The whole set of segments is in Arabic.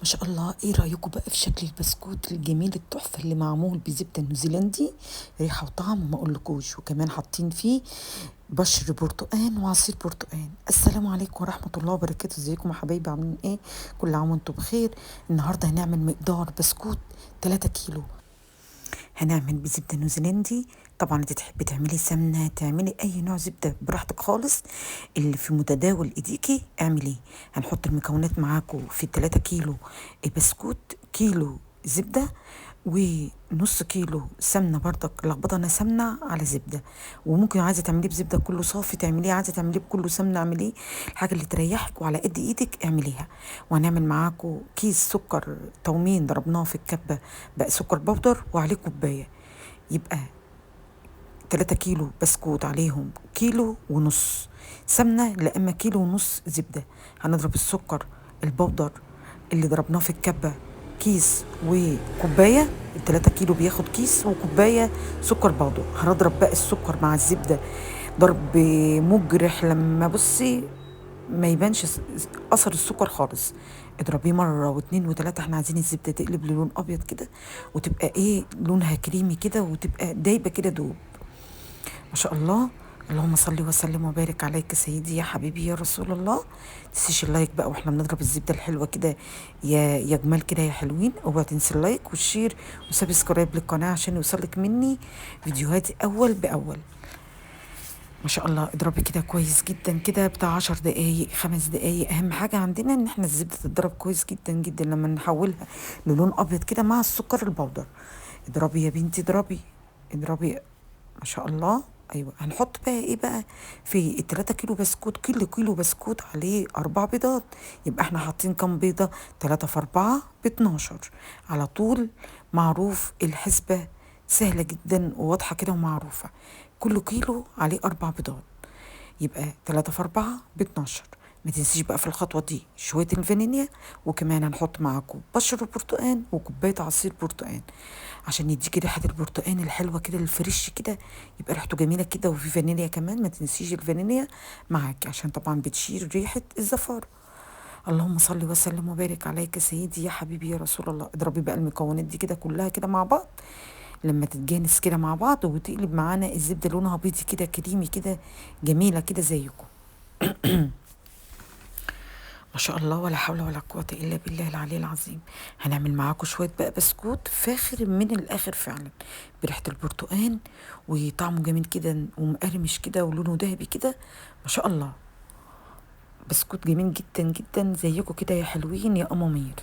ما شاء الله، ايه رأيكم بقى في شكل البسكوت الجميل التحفة اللي معمول بزبدة النيوزيلندي؟ ريحة وطعم ما اقولكوش، وكمان حاطين فيه بشر برتقان وعصير برتقان. السلام عليكم ورحمة الله وبركاته، ازيكم يا حبايبي؟ عاملين ايه؟ كل عام وانتم بخير. النهاردة هنعمل مقدار بسكوت 3 كيلو. هنعمل بزبدة نيوزيلندي. طبعا انت تحبي تعملي سمنة، تعملي اي نوع زبدة براحتك خالص، اللي في متداول ايديكي اعمليه. هنحط المكونات معاكم في 3 كيلو بسكوت: كيلو زبدة، ونص كيلو سمنه. برضك لخبطه، انا سمنه على زبده، وممكن عايزه تعمليه بزبده كله صافي تعمليه، عايزه تعمليه بكله سمنه اعمليه، الحاجه اللي تريحك وعلى قد ايدك اعمليها. وهنعمل معاكم كيس سكر تومين ضربناه في الكبه، بقى سكر بودر وعليه كوبايه. يبقى 3 كيلو بسكوت عليهم كيلو ونص سمنة، لا إما كيلو ونص زبدة. هنضرب السكر البودر اللي ضربناه في الكبة كيس وكوباية. ال3 كيلو بياخد كيس وكوباية سكر بودر. هنضرب بقى السكر مع الزبدة ضرب مجرح، لما بصي ما يبانش اثر السكر خالص. اضربيه مره واتنين وتلاته. احنا عايزين الزبده تقلب للون ابيض كده، وتبقى ايه لونها كريمي كده، وتبقى دايبه كده دوب. ما شاء الله. اللهم صل وسلم وبارك عليك سيدي يا حبيبي يا رسول الله. تنسيش اللايك بقى واحنا بنضرب الزبده الحلوه كده، يا جمال كده يا حلوين. اوعى تنسي اللايك والشير وسبسكرايب للقناه عشان يوصلك مني فيديوهاتي اول باول. ما شاء الله. اضربي كده كويس جدا كده بتاع 10 دقايق 5 دقايق. اهم حاجه عندنا ان احنا الزبده تتضرب كويس جدا جدا لما نحولها للون ابيض كده مع السكر البودر. اضربي يا بنتي اضربي، اضربي. ما شاء الله. ايوه. هنحط بقى ايه بقى في ال3 كيلو بسكوت؟ كل كيلو بسكوت عليه 4 بيضات. يبقى احنا حاطين كام بيضه؟ 3 في 4 ب12 على طول. معروف الحسبه، سهله جدا وواضحه كده ومعروفه. كل كيلو عليه 4 بيضات، يبقى 3 في 4 ب12. ما تنسيش بقى في الخطوة دي شوية الفانيليا، وكمان هنحط معاكم بشر البرتقان وكوباية عصير برتقان عشان يديكي ريحة البرتقان الحلوة كده الفريش كده، يبقى ريحته جميلة كده. وفي فانيليا كمان، ما تنسيش الفانيليا معاكي عشان طبعا بتشيل ريحة الزفارة. اللهم صل وسلم وبارك عليك سيدي يا حبيبي يا رسول الله. اضربي بقى المكونات دي كده كلها كده مع بعض، لما تتجانس كده مع بعض وتقلب معانا الزبدة لونها بيضي كده كريمي كده، جميلة كده زيكم. ما شاء الله، ولا حول ولا قوة إلا بالله العلي العظيم. هنعمل معاكم شوية بقى بسكوت فاخر من الآخر فعلا، بريحة البرتقان وطعمه جميل كده ومقرمش كده ولونه ذهبي كده. ما شاء الله. بسكوت جميل جدا جدا زيكم كده يا حلوين يا أمامير.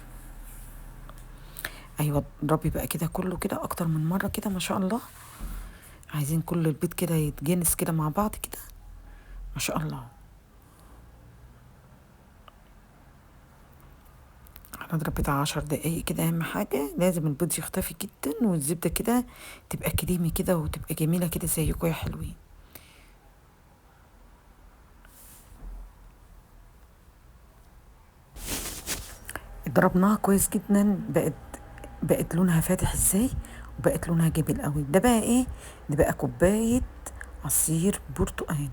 أيوة. اضربي بقى كده كله كده أكتر من مرة كده. ما شاء الله. عايزين كل البيض كده يتجانس كده مع بعض كده. ما شاء الله. هنضرب بتاع 10 دقايق كده. أهم حاجة لازم البيض يختفي جدا، والزبدة كده تبقى كريمي كده وتبقى جميلة كده زيكم يا حلوين. ضربناها كويس جدا، بقت لونها فاتح ازاي، وبقت لونها جميل قوي. ده بقى ايه؟ ده بقى كوباية عصير برتقان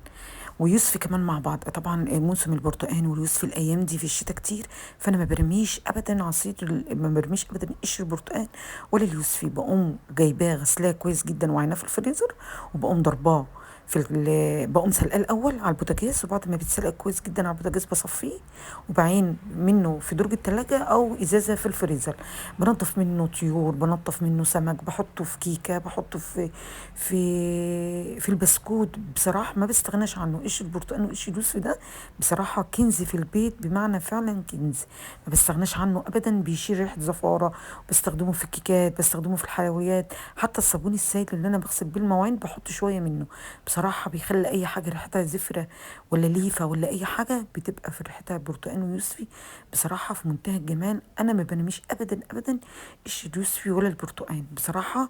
ويوسفي كمان مع بعض. طبعا موسم البرتقان واليوسفي الايام دي في الشتاء كتير، فانا ما برميش ابدا ما برميش ابدا قشر البرتقان ولا اليوسفي. بقوم جايباه غسلاه كويس جدا وعيناه في الفريزر، وبقوم ضرباه بقوم سلقاه الاول على البوتاجاز، وبعد ما بيتسلق كويس جدا على البوتاجاز بصفيه، وبعين منه في درج التلاجة او ازازه في الفريزر. بنضف منه طيور، بنضف منه سمك، بحطه في كيكه، بحطه في البسكوت. بصراحه ما بستغناش عنه. قشر البرتقال وقشر اليوسف ده بصراحه كنز في البيت، بمعنى فعلا كنز. ما بستغناش عنه ابدا، بيشيل ريحه زفاره. بستخدمه في الكيكات، بستخدمه في الحلويات. حتى الصابون السائل اللي انا بغسل بيه المواعين بحط شويه منه. بصراحه بيخلي اي حاجه ريحتها زفره ولا ليفه ولا اي حاجه بتبقى في ريحتها برتقال ويوسفي. بصراحه في منتهى الجمال. انا ما بنميش ابدا ابدا قشر اليوسفي ولا البرتقال بصراحه،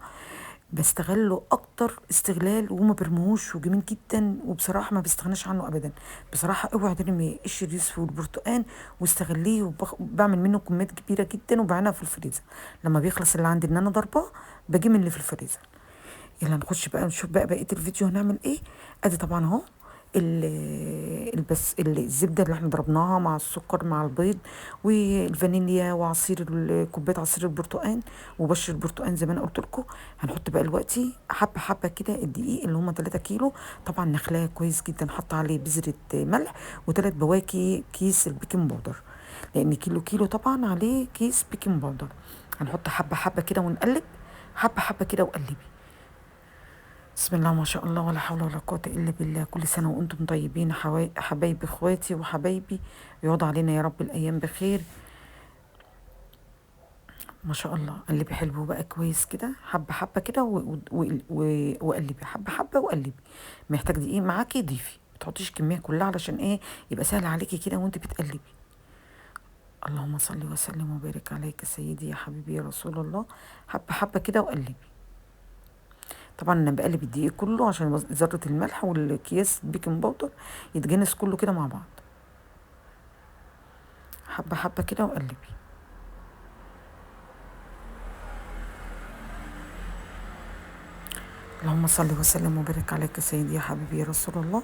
بستغله اكتر استغلال وما برموهوش، وجميل جدا. وبصراحه ما بستغناش عنه ابدا. بصراحه اوعي ترمي قشر اليوسف والبرتقان، واستغليه. وبعمل منه كميات كبيره جدا وبعينها في الفريزر. لما بيخلص اللي عندي ان انا ضرباه، بجيب من اللي في الفريزر. يلا نخش بقى نشوف بقى بقيه الفيديو هنعمل ايه. ادي طبعا اهو الزبده اللي احنا ضربناها مع السكر مع البيض والفانيليا وعصير كوبايه عصير البرتقال وبشر البرتقال زي ما انا قلت لكم. هنحط بقى دلوقتي حبه حبه كده الدقيق اللي هم 3 كيلو. طبعا نخلاه كويس جدا، حط عليه بذره ملح وثلاث بواكي كيس البيكنج باودر، لان كيلو طبعا عليه كيس بيكنج باودر. هنحط حبه حبه كده ونقلب، حبه حبه كده وقلبي. بسم الله ما شاء الله ولا حول ولا قوة إلا بالله. كل سنة وأنتم طيبين حبايبي إخواتي وحبايبي، يعود علينا يا رب الأيام بخير. ما شاء الله. قلبي حلو بقى كويس كده، حبة حبة كده وقلبي حبة حبة وقلبي. محتاج دقيق معاكي ضيفي، ما تحطيش كمية كلها علشان إيه يبقى سهل عليكي كده وأنت بتقلبي. اللهم صل وسلم وبارك عليك سيدي يا حبيبي يا رسول الله. حبة حبة كده وقلبي. طبعا انا بقلب الدقيق كله عشان ذره الملح والكياس البيكنج باودر يتجانس كله كده مع بعض. حبه حبه كده وقلبي. اللهم صل وسلم وبارك عليك سيدي يا حبيبي يا رسول الله.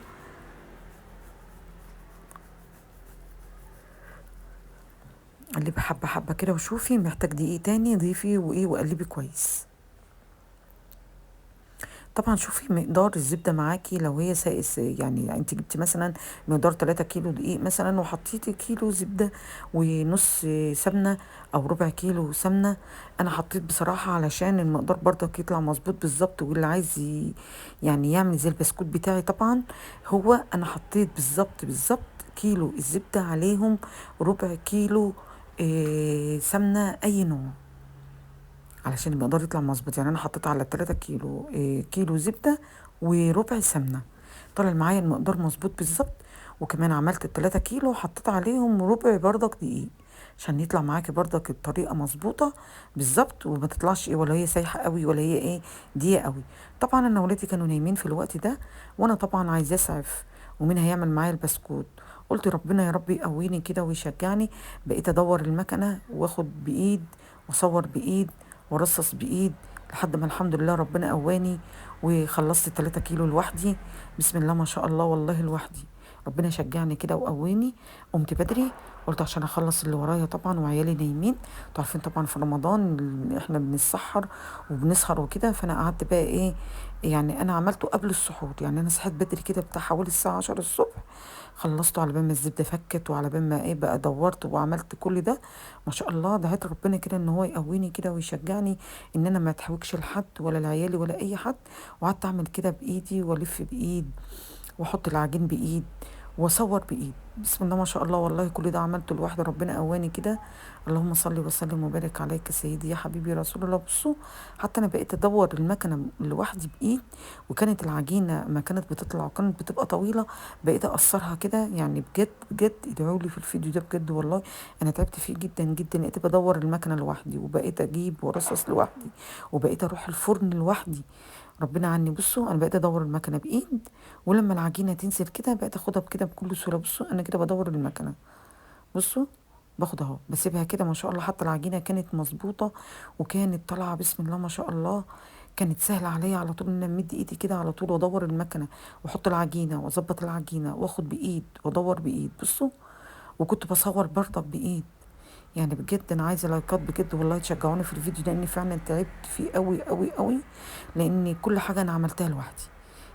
قلبي حبه حبه كده وشوفي محتاج دقيق تاني ضيفي وايه وقلبي كويس. طبعا شوفي مقدار الزبدة معاكي، لو هي يعني انت جبتي مثلا مقدار 3 كيلو دقيق مثلا وحطيتي كيلو زبدة ونص سمنة او ربع كيلو سمنة. انا حطيت بصراحة علشان المقدار برضك يطلع مظبوط بالظبط، واللي عايز يعني يعمل زي البسكوت بتاعي طبعا. هو انا حطيت بالظبط كيلو الزبدة عليهم ربع كيلو سمنة اي نوع علشان المقدار يطلع مظبوط. يعني انا حطيت على 3 كيلو كيلو زبده وربع سمنه، طلع معايا المقدار مظبوط بالظبط. وكمان عملت ال3 كيلو وحطيت عليهم ربع بردك دقيق عشان يطلع معاكي بردك الطريقه مظبوطه بالظبط، وما تطلعش ايه ولا هي سايحه قوي ولا هي ايه دقيقه قوي. طبعا انا ولادي كانوا نايمين في الوقت ده، وانا طبعا عايزه اسعف ومين هيعمل معايا البسكوت. قلت ربنا يا رب يقويني كده ويشجعني. بقيت ادور المكنه واخد بايد واصور بايد وارصص بايد لحد ما الحمد لله ربنا قواني وخلصت 3 كيلو لوحدي. بسم الله ما شاء الله والله لوحدي. ربنا شجعني كده وقواني. قمت بدري، قلت عشان اخلص اللي ورايا طبعا وعيالي نايمين. انتوا عارفين طبعا في رمضان احنا بنتسحر وبنسهر وكده، فانا قعدت بقى ايه يعني انا عملته قبل السحور. يعني انا صحيت بدري كده بتاع حوالي الساعه 10 الصبح، خلصته على بال ما الزبده فكت وعلى بال ما ايه بقى دورت وعملت كل ده. ما شاء الله دعيت ربنا كده ان هو يقويني كده ويشجعني ان انا ما اتحوجش لحد ولا لعيالي ولا اي حد. وقعدت اعمل كده بايدي والف بايد واحط العجين بايد واصور بايد. بسم الله ما شاء الله والله كل ده عملته لوحدي، ربنا قواني كده. اللهم صل وسلم وبارك عليك سيدي يا حبيبي رسول الله. بصوا حتى انا بقيت ادور المكنه لوحدي بايد، وكانت العجينه ما كانت بتطلع وكانت بتبقى طويله بقيت اقصرها كده. يعني بجد بجد ادعوا لي في الفيديو ده بجد والله انا تعبت فيه جدا جدا. بقيت بدور المكنه لوحدي وبقيت اجيب وارصص لوحدي وبقيت اروح الفرن لوحدي. ربنا عني. بصوا انا بقيت ادور المكنه بايد، ولما العجينه تنزل كده بقيت اخدها كده بكل سهوله. بصوا انا كده بدور المكنه، بصوا باخد اهو بسيبها كده. ما شاء الله حتى العجينه كانت مظبوطه وكانت طالعه بسم الله ما شاء الله. كانت سهله عليا على طول ان امد ايدي كده على طول وادور المكنه واحط العجينه واظبط العجينه واخد بايد وادور بايد. بصوا وكنت بصور برضك بايد. يعني بجد انا عايزه لايكات بجد والله تشجعوني في الفيديو ده، لاني فعلا تعبت فيه قوي قوي قوي، لان كل حاجه انا عملتها لوحدي.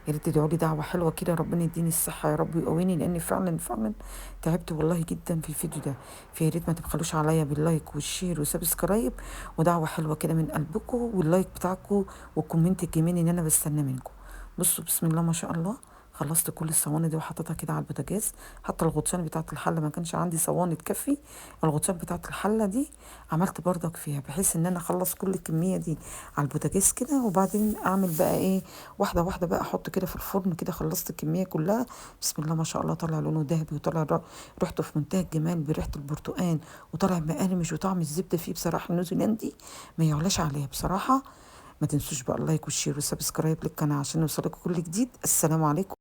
يا ريت تدعوا لي دعوه حلوه كده ربنا يديني الصحه يا رب ويقويني، لاني فعلا تعبت والله جدا في الفيديو ده. فيا ريت ما تبخلوش عليا باللايك والشير وسبسكرايب ودعوه حلوه كده من قلبكم واللايك بتاعكم والكومنت الجميل ان انا بستنى منكم. بصوا بسم الله ما شاء الله خلصت كل الصواني دي وحطيتها كده على البوتاجاز. حتى الغطيان بتاعت الحله ما كانش عندي صواني تكفي، الغطيان بتاعت الحله دي عملت بردك فيها بحيث ان انا اخلص كل الكميه دي على البوتاجاز كده، وبعدين اعمل بقى ايه واحده واحده بقى احط كده في الفرن كده. خلصت الكميه كلها بسم الله ما شاء الله. طالع لونه ذهبي وطالع ريحته في منتهى الجمال بريحه البرتقال، وطالع مقرمش وطعم الزبده فيه بصراحه النيوزيلندي ما يعلاش عليها بصراحه. ما تنسوش بقى اللايك والشير والسبسكرايب للقناه عشان يوصلكوا كل جديد. السلام عليكم.